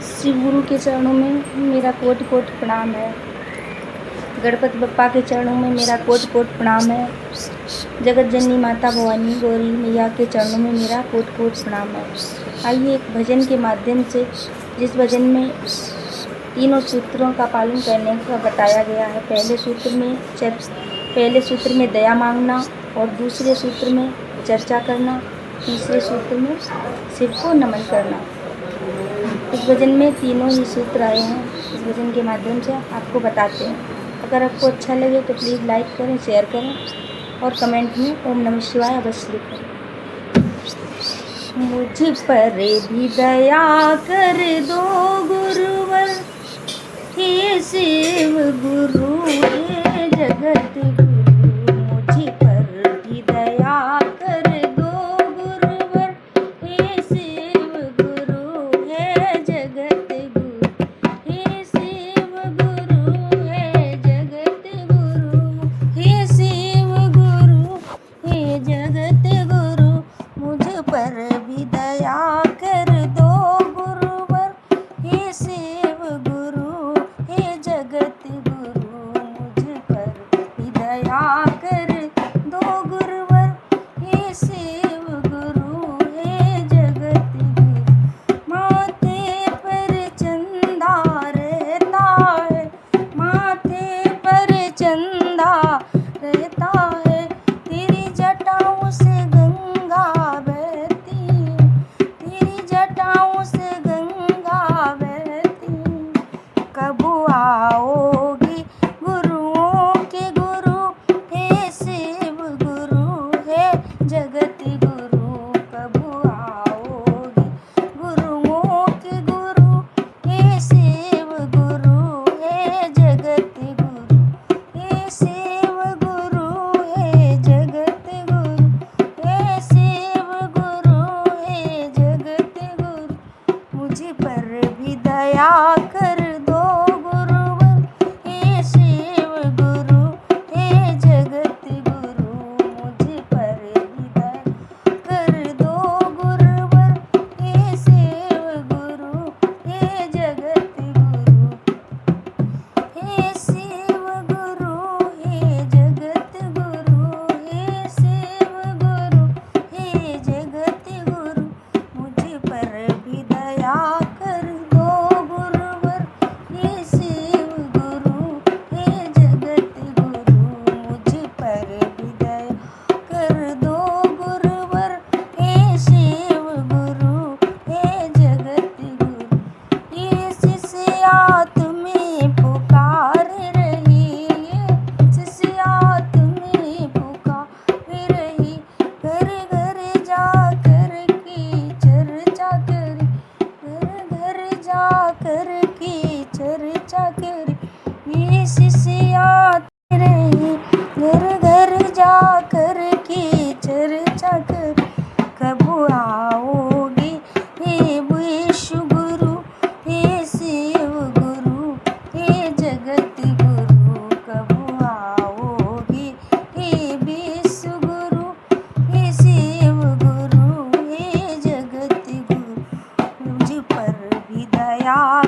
शिव गुरु के चरणों में मेरा कोटि कोटि प्रणाम है। गणपति बप्पा के चरणों में मेरा कोटि कोटि प्रणाम है। जगत जननी माता भवानी गौरी मैया के चरणों में मेरा कोटि कोटि प्रणाम है। आइए एक भजन के माध्यम से, जिस भजन में तीनों सूत्रों का पालन करने का बताया गया है। पहले सूत्र में दया मांगना, और दूसरे सूत्र में चर्चा करना, तीसरे सूत्र में शिव को नमन करना। इस भजन में तीनों ही सूत्र आए हैं। इस भजन के माध्यम से आपको बताते हैं। अगर आपको अच्छा लगे तो प्लीज़ लाइक करें, शेयर करें और कमेंट में ओम नमः शिवाय अवश्य लिखें। मुझ पर भी दया कर दो गुरुवर, हे शिव गुरु हे जगत गुरु। मुझ पर भी दया कर दो गुरुवर, हे शिव गुरु हे जगत गुरु। हे शिव गुरु हे जगत गुरु, हे शिव गुरु हे जगत गुरु। मुझ पर भी दया कर दो गुरुवर, हे शिव गुरु हे जगत गुरु। मुझ पर भी दया कर दो गुरुवर, हे शिव गुरु हे जगत गुरु। माथे पर चंदा रहता है, माथे पर चंदा रहता है। तेरी जटाओं से गंगा बहती है, तेरी जटाओं से गंगा बहती है। कब आओगी गुरुओं के गुरु, हे शिव गुरु हे जगत गुरु। कब आओगी गुरुओं के गुरु, हे शिव गुरु हे जगत गुरु। हे शिव गुरु हे जगत गुरु, हे शिव गुरु हे जगत गुरु। मुझ पर भी दया कर दो गुरुवर, हे शिव गुरु हे जगत गुरु। मुझ पर भी दया कर दो गुरुवर, हे शिव गुरु हे जगत गुरु। हे शिव गुरु हे जगत गुरु, हे शिव गुरु हे जगत गुरु। मुझ पर भी दया कर दो गुरुवर, हे शिव गुरु हे जगत गुरु। मुझ पर भी दया कर दो गुरुवर, हे शिव गुरु हे जगत गुरु। ये शिष्या तुम्हें पुकार रही है, शिष्या तुम्हें पुकार रही। घर घर जाकर की चर्चा करी, घर घर जाकर की चर्चा करी। ये शिष्या रही, घर घर जाकर की चर्चा करी। कब आओगी हे विश्व गुरु, हे शिव गुरु हे जगत गुरु। कब आओगी हे विश्व गुरु, हे शिव गुरु हे जगत गुरु। मुझ पर भी दया